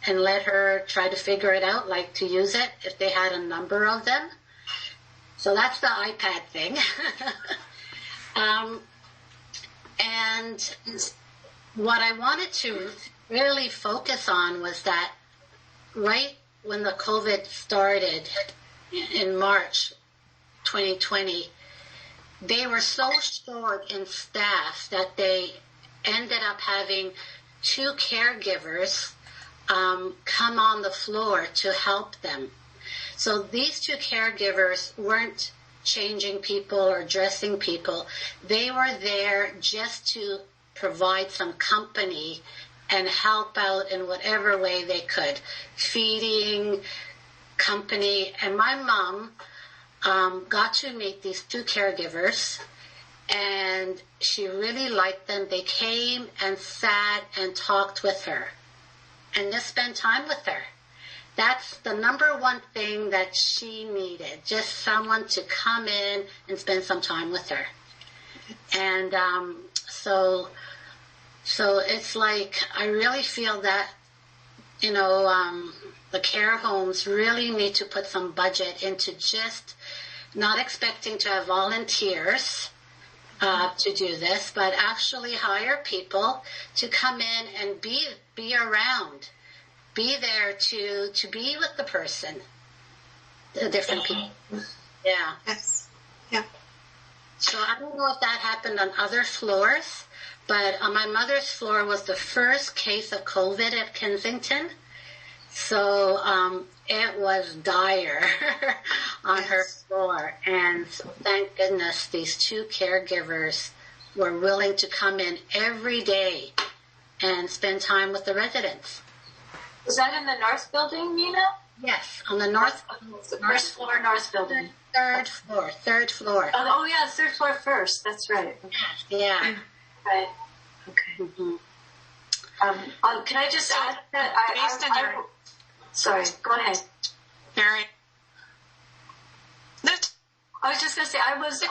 and let her try to figure it out, like to use it if they had a number of them. So that's the iPad thing. And what I wanted to really focus on was that right when the COVID started in March 2020, they were so short in staff that they ended up having 2 caregivers come on the floor to help them. So these 2 caregivers weren't changing people or dressing people. They were there just to provide some company and help out in whatever way they could. Feeding, company. And my mom got to meet these 2 caregivers, and she really liked them. They came and sat and talked with her and just spent time with her. That's the number one thing that she needed, just someone to come in and spend some time with her. And so it's like, I really feel that, the care homes really need to put some budget into just not expecting to have volunteers to do this, but actually hire people to come in and be around, be there to be with the person, the different people. Yeah. Yes. Yeah. So I don't know if that happened on other floors, but on my mother's floor was the first case of COVID at Kensington. So it was dire on her floor. And so thank goodness these 2 caregivers were willing to come in every day and spend time with the residents. Was that in the North Building, Nina? Yes, on the North. First floor, North Building. Third floor. Oh yeah, 3rd floor first. That's right. Yeah. Right. Okay. Mm-hmm. Can I just add that sorry, go ahead. Mary. I was just going to say, I was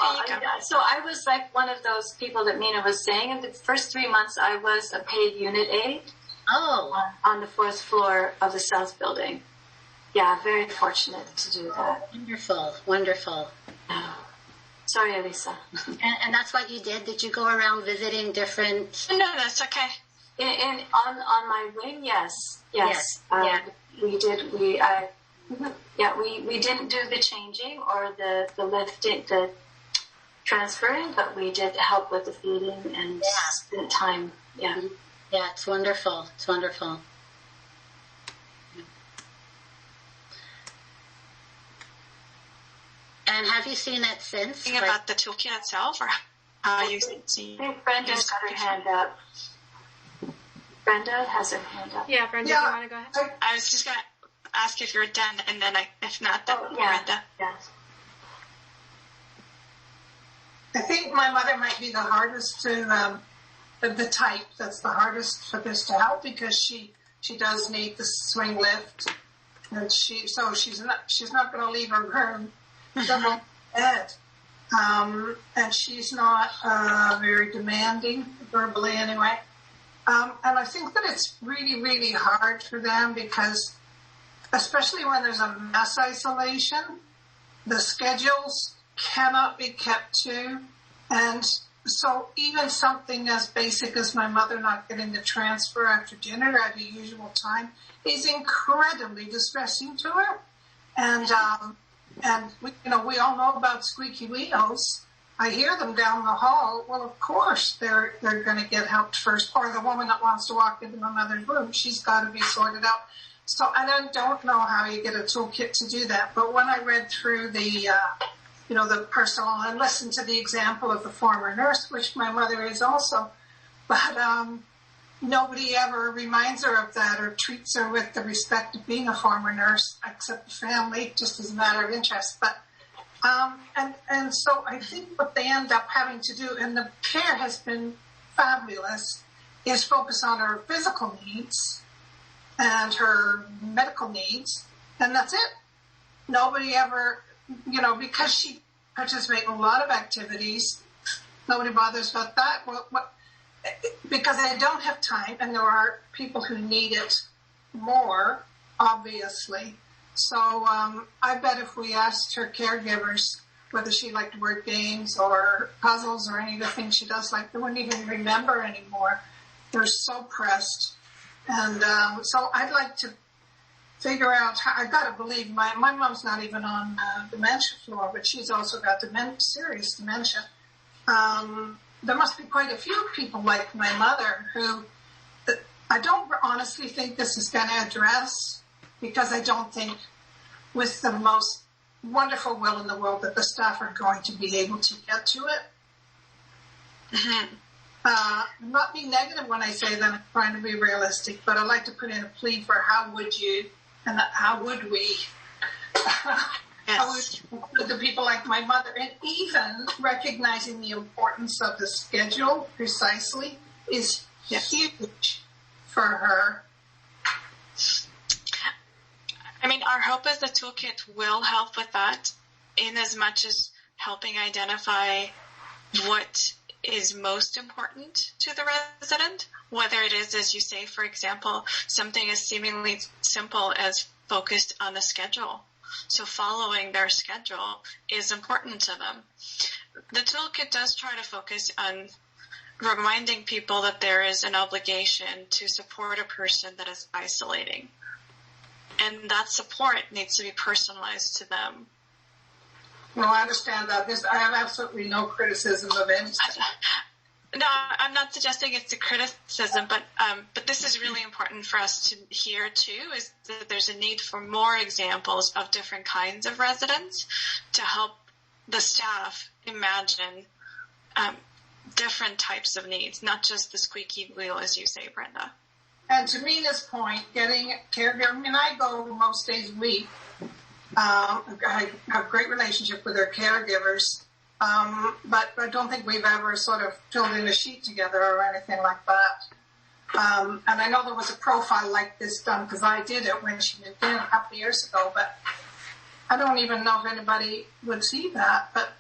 like one of those people that Mina was saying. In the first 3 months, I was a paid unit aide. Oh. On the 4th floor of the South Building. Yeah, very fortunate to do that. Wonderful. Sorry, Elisa. And that's what you did? Did you go around visiting different... No, that's okay. On my wing, yes. We did. We didn't do the changing or the lifting, the transferring, but we did help with the feeding and spent time. Yeah. Yeah, it's wonderful. And have you seen it since? About the toolkit itself, or how you see? I think Brenda's got her hand up. Brenda has her hand up. Yeah, Brenda, do you want to go ahead? I was just going to ask if you're done, and then if not, then Brenda. Yeah. I think my mother might be the hardest to, the type that's the hardest for this to help, because she does need the swing lift, and she's not going to leave her room, double bed, and she's not very demanding verbally anyway. And I think that it's really, really hard for them because, especially when there's a mass isolation, the schedules cannot be kept to. And so even something as basic as my mother not getting the transfer after dinner at the usual time is incredibly distressing to her. And we all know about squeaky wheels. I hear them down the hall. Well, of course, they're going to get helped first. Or the woman that wants to walk into my mother's room, she's got to be sorted out. So I don't know how you get a toolkit to do that. But when I read through the personal and listened to the example of the former nurse, which my mother is also, but nobody ever reminds her of that or treats her with the respect of being a former nurse, except the family, just as a matter of interest. But and so I think what they end up having to do, and the care has been fabulous, is focus on her physical needs and her medical needs, and that's it. Nobody ever, because she participates in a lot of activities, nobody bothers about that. Because they don't have time, and there are people who need it more, obviously. So I bet if we asked her caregivers whether she liked word games or puzzles or any of the things she does like, they wouldn't even remember anymore. They're so pressed. And so I'd like to figure out how, I got to believe my mom's not even on dementia floor, but she's also got serious dementia. There must be quite a few people like my mother who I don't honestly think this is going to address, because I don't think with the most wonderful will in the world that the staff are going to be able to get to it. Mm-hmm. I'm not being negative when I say that, I'm trying to be realistic, but I'd like to put in a plea for how would you and how would we, how would the people like my mother, and even recognizing the importance of the schedule precisely is huge for her. I mean, our hope is the toolkit will help with that, in as much as helping identify what is most important to the resident, whether it is, as you say, for example, something as seemingly simple as focused on the schedule. So following their schedule is important to them. The toolkit does try to focus on reminding people that there is an obligation to support a person that is isolating. And that support needs to be personalized to them. No, I understand that. I have absolutely no criticism of anything. No, I'm not suggesting it's a criticism, but this is really important for us to hear too, is that there's a need for more examples of different kinds of residents to help the staff imagine different types of needs, not just the squeaky wheel, as you say, Brenda. And to Mina's point, getting caregiver, I mean, I go most days a week. I have a great relationship with their caregivers, but I don't think we've ever sort of filled in a sheet together or anything like that. And I know there was a profile like this done because I did it when she moved in a couple of years ago, but I don't even know if anybody would see that. But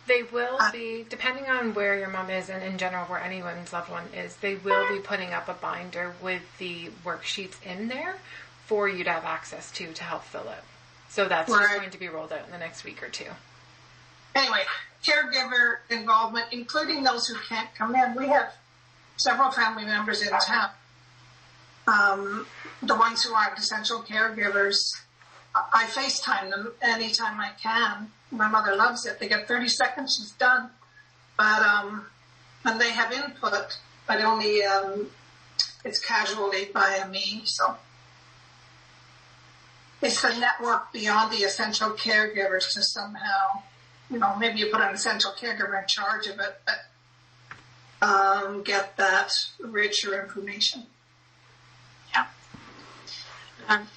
they will be, depending on where your mom is and in general where anyone's loved one is, they will be putting up a binder with the worksheets in there for you to have access to help fill it. So that's just going to be rolled out in the next week or two. Anyway, caregiver involvement, including those who can't come in. We have several family members in town. The ones who aren't essential caregivers, I FaceTime them anytime I can. My mother loves it. They get 30 seconds, she's done. But, and they have input, but only, it's casually via me, so. It's the network beyond the essential caregivers to somehow, maybe you put an essential caregiver in charge of it, but get that richer information. Yeah. I'm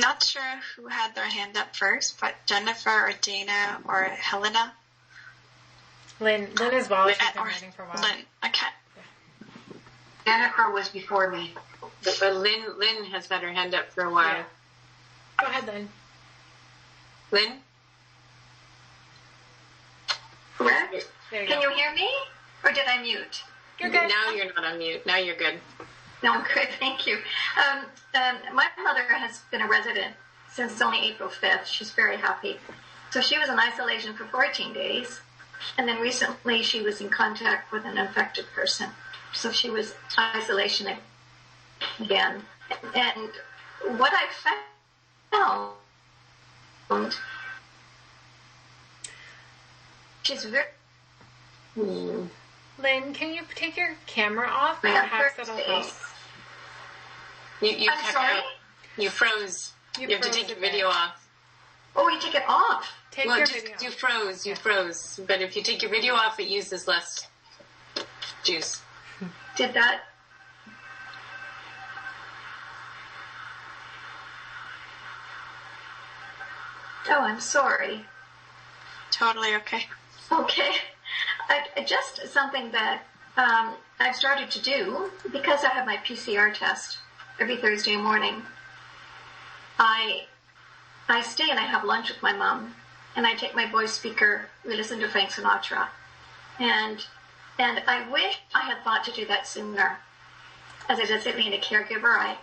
not sure who had their hand up first, but Jennifer or Dana or Helena? Lynn as well. She's been waiting for a while. Lynn, okay. Jennifer was before me, but Lynn has had her hand up for a while. Yeah. Go ahead, Lynn. Lynn? Correct. Can you hear me? Or did I mute? You're good. Now you're not on mute. Now you're good. No, I'm good. Thank you. My mother has been a resident since only April 5th. She's very happy. So she was in isolation for 14 days. And then recently she was in contact with an infected person. So she was in isolation again. And what I found, she's very... Lynn, can you take your camera off? Perhaps that'll help. I'm sorry? You froze. You have to take your video off. Oh, you take it off? Take your video off. You froze. But if you take your video off, it uses less juice. Did that? Oh, I'm sorry. Totally okay. Okay. Just something that I've started to do, because I have my PCR test every Thursday morning. I stay and I have lunch with my mom, and I take my voice speaker, we listen to Frank Sinatra. And I wish I had thought to do that sooner. as a designated caregiver, I